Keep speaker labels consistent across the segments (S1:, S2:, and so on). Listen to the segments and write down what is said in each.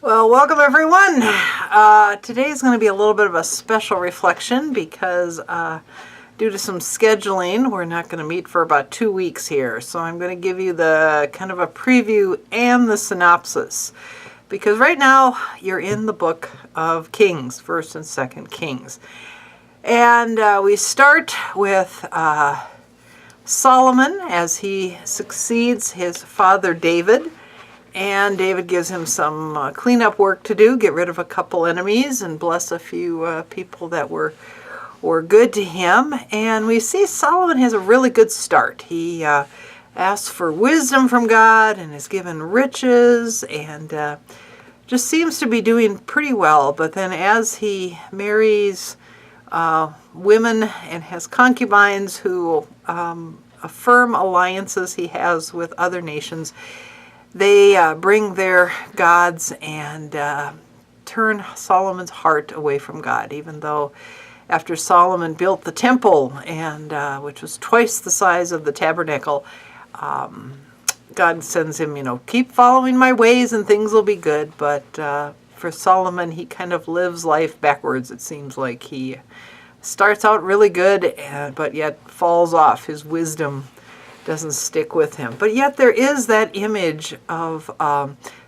S1: Well, welcome everyone. Today is going to be a little bit of a special reflection because due to some scheduling, we're not going to meet for about 2 weeks here. So I'm going to give you the kind of a preview and the synopsis. Because right now you're in the book of Kings, 1st and 2nd Kings. And we start with Solomon as he succeeds his father David. And David gives him some cleanup work to do, get rid of a couple enemies and bless a few people that were good to him. And we see Solomon has a really good start. He asks for wisdom from God and is given riches and just seems to be doing pretty well. But then as he marries women and has concubines who affirm alliances he has with other nations, they bring their gods and turn Solomon's heart away from God, even though after Solomon built the temple, and which was twice the size of the tabernacle, God sends him, keep following my ways and things will be good. But for Solomon, he kind of lives life backwards. It seems like he starts out really good, but yet falls off. His wisdom doesn't stick with him. But yet there is that image of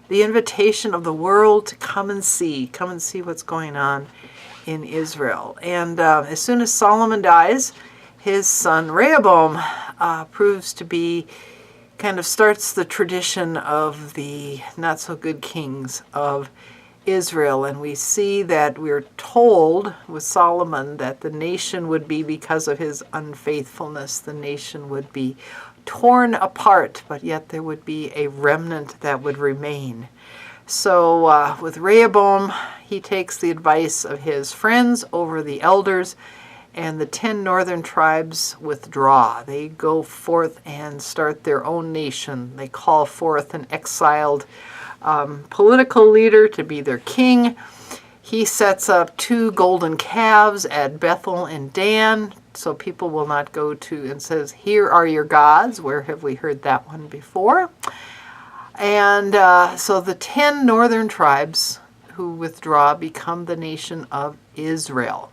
S1: the invitation of the world to come and see what's going on in Israel. And as soon as Solomon dies, his son Rehoboam proves to be, kind of starts the tradition of the not so good kings of Israel. And we see that we're told with Solomon that the nation would be, because of his unfaithfulness, the nation would be torn apart, but yet there would be a remnant that would remain. So with Rehoboam, he takes the advice of his friends over the elders, and the 10 northern tribes withdraw. They go forth and start their own nation. They call forth an exiled political leader to be their king. He sets up 2 golden calves at Bethel and Dan, so people will not go to, and says, here are your gods. Where have we heard that one before? And so the 10 northern tribes who withdraw become the nation of Israel.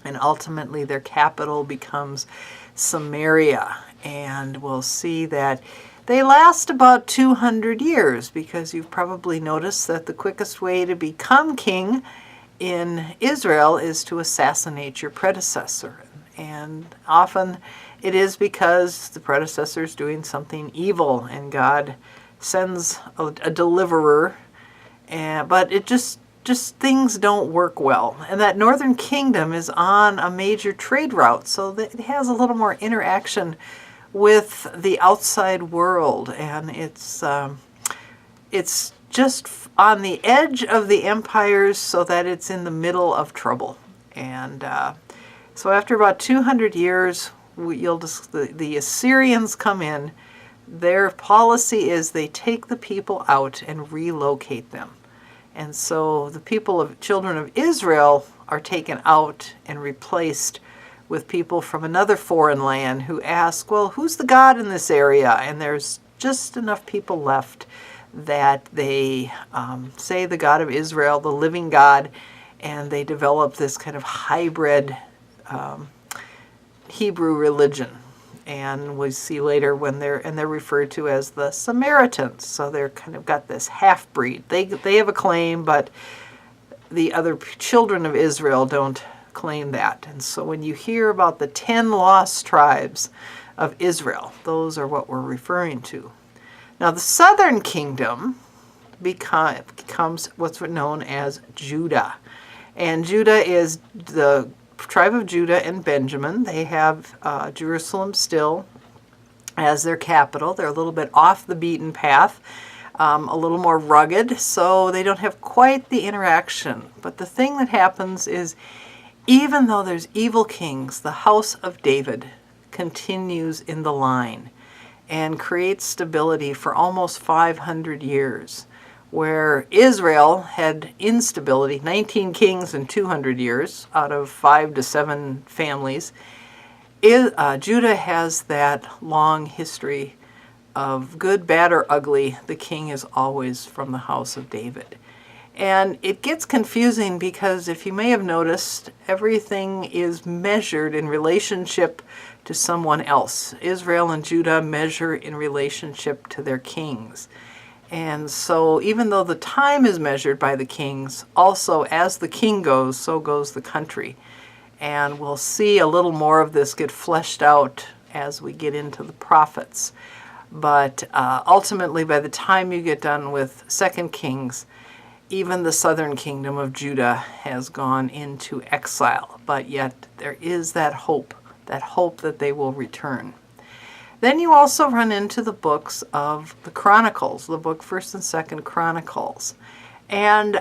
S1: And ultimately their capital becomes Samaria. And we'll see that they last about 200 years, because you've probably noticed that the quickest way to become king in Israel is to assassinate your predecessor. And often it is because the predecessor is doing something evil and God sends a deliverer. But it just things don't work well. And that northern kingdom is on a major trade route, so that it has a little more interaction with the outside world, and it's just on the edge of the empires, so that it's in the middle of trouble. And so after about 200 years, the Assyrians come in. Their policy is they take the people out and relocate them. And so the children of Israel are taken out and replaced with people from another foreign land who ask, well, who's the God in this area? And there's just enough people left that they say the God of Israel, the living God, and they develop this kind of hybrid Hebrew religion. And we see later when they're referred to as the Samaritans. So they're kind of got this half-breed. They have a claim, but the other children of Israel don't claim that. And so when you hear about the 10 lost tribes of Israel, those are what we're referring to. Now the southern kingdom becomes what's known as Judah. And Judah is the tribe of Judah and Benjamin. They have Jerusalem still as their capital. They're a little bit off the beaten path, a little more rugged, so they don't have quite the interaction. But the thing that happens is, even though there's evil kings, the house of David continues in the line and creates stability for almost 500 years. Where Israel had instability, 19 kings in 200 years out of 5 to 7 families, Judah has that long history of good, bad, or ugly. The king is always from the house of David. And it gets confusing because, if you may have noticed, everything is measured in relationship to someone else. Israel and Judah measure in relationship to their kings. And so even though the time is measured by the kings, also as the king goes, so goes the country. And we'll see a little more of this get fleshed out as we get into the prophets. But ultimately, by the time you get done with 2 Kings, even the southern kingdom of Judah has gone into exile. But yet there is that hope that they will return. Then you also run into the books of the Chronicles, the book 1st and 2nd Chronicles. And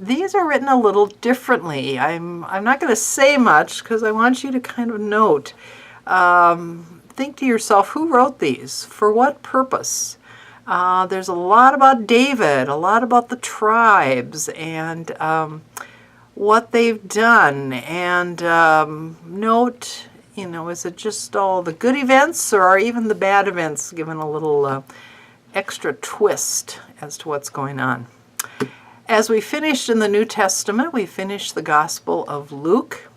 S1: these are written a little differently. I'm not going to say much because I want you to kind of note. Think to yourself, who wrote these? For what purpose? There's a lot about David, a lot about the tribes, and what they've done. And note, is it just all the good events, or are even the bad events given a little extra twist as to what's going on? As we finished in the New Testament, we finished the Gospel of Luke.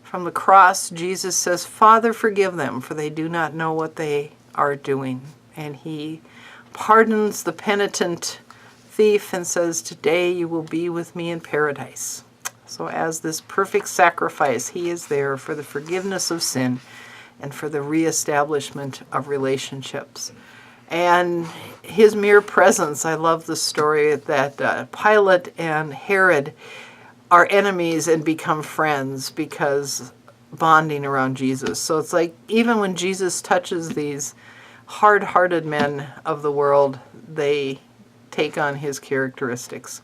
S1: From the cross, Jesus says, "Father, forgive them, for they do not know what they are doing." And he pardons the penitent thief and says, "Today you will be with me in paradise." So as this perfect sacrifice, he is there for the forgiveness of sin and for the reestablishment of relationships. And his mere presence, I love the story that Pilate and Herod are enemies and become friends because bonding around Jesus. So it's like even when Jesus touches these hard-hearted men of the world, they take on his characteristics.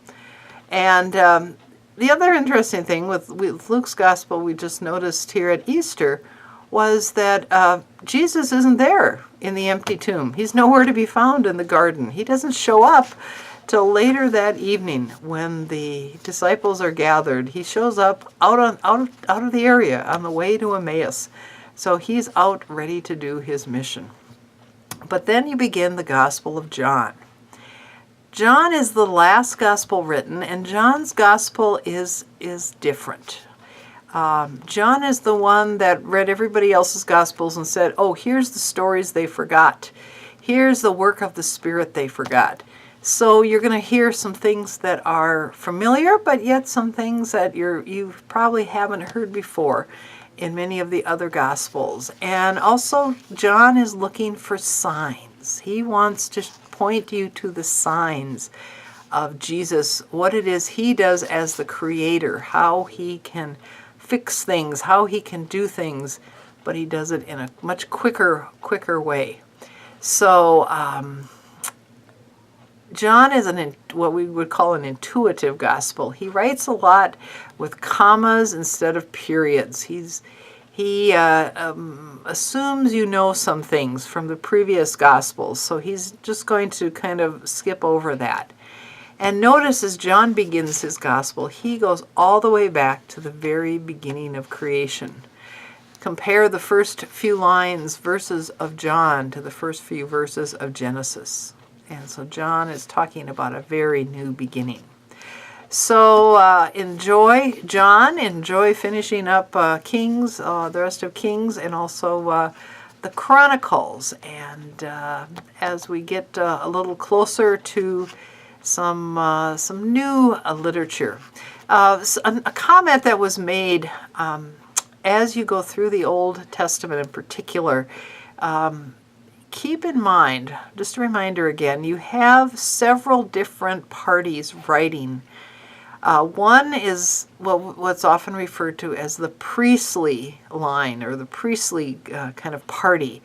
S1: And the other interesting thing with Luke's gospel we just noticed here at Easter was that Jesus isn't there in the empty tomb. He's nowhere to be found in the garden. He doesn't show up till later that evening when the disciples are gathered. He shows up out of the area on the way to Emmaus. So he's out ready to do his mission. But then you begin the Gospel of John. John is the last gospel written, and John's gospel is different. John is the one that read everybody else's gospels and said, "Oh, here's the stories they forgot. Here's the work of the Spirit they forgot." So you're going to hear some things that are familiar, but yet some things that you probably haven't heard before in many of the other gospels. And also, John is looking for signs. He wants to point you to the signs of Jesus, what it is he does as the creator, how he can fix things, how he can do things, but he does it in a much quicker way. So John is what we would call an intuitive gospel. He writes a lot with commas instead of periods. He assumes you know some things from the previous Gospels, so he's just going to kind of skip over that. And notice as John begins his Gospel, he goes all the way back to the very beginning of creation. Compare the first few verses of John to the first few verses of Genesis. And so John is talking about a very new beginning. So enjoy John, enjoy finishing up Kings, the rest of Kings, and also the Chronicles. And as we get a little closer to some new literature, a comment that was made as you go through the Old Testament in particular. Keep in mind, just a reminder again, you have several different parties writing. One is what's often referred to as the priestly line, or the priestly kind of party.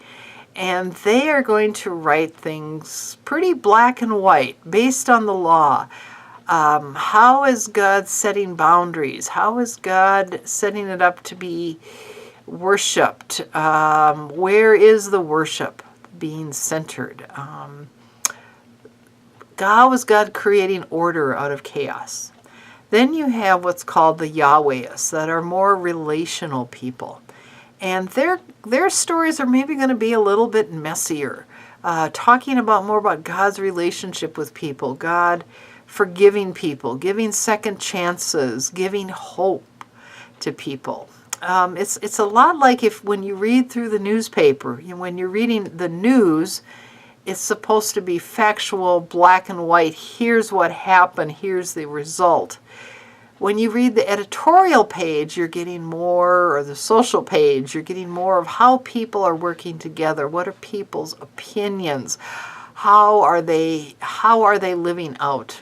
S1: And they are going to write things pretty black and white, based on the law. How is God setting boundaries? How is God setting it up to be worshipped? Where is the worship being centered? How is God creating order out of chaos? Then you have what's called the Yahwehs, that are more relational people. And their stories are maybe going to be a little bit messier, talking more about God's relationship with people, God forgiving people, giving second chances, giving hope to people. It's a lot like when you read through the newspaper, when you're reading the news, it's supposed to be factual, black and white. Here's what happened. Here's the result. When you read the editorial page, you're getting more, or the social page, you're getting more of how people are working together. What are people's opinions? How are they living out?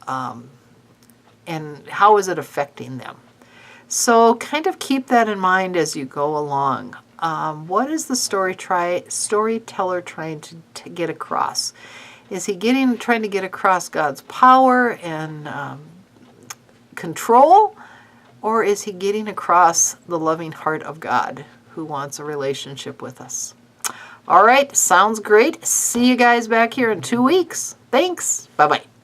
S1: And how is it affecting them? So kind of keep that in mind as you go along. What is the storyteller trying to get across? Is he trying to get across God's power and control? Or is he getting across the loving heart of God who wants a relationship with us? All right, sounds great. See you guys back here in 2 weeks. Thanks. Bye-bye.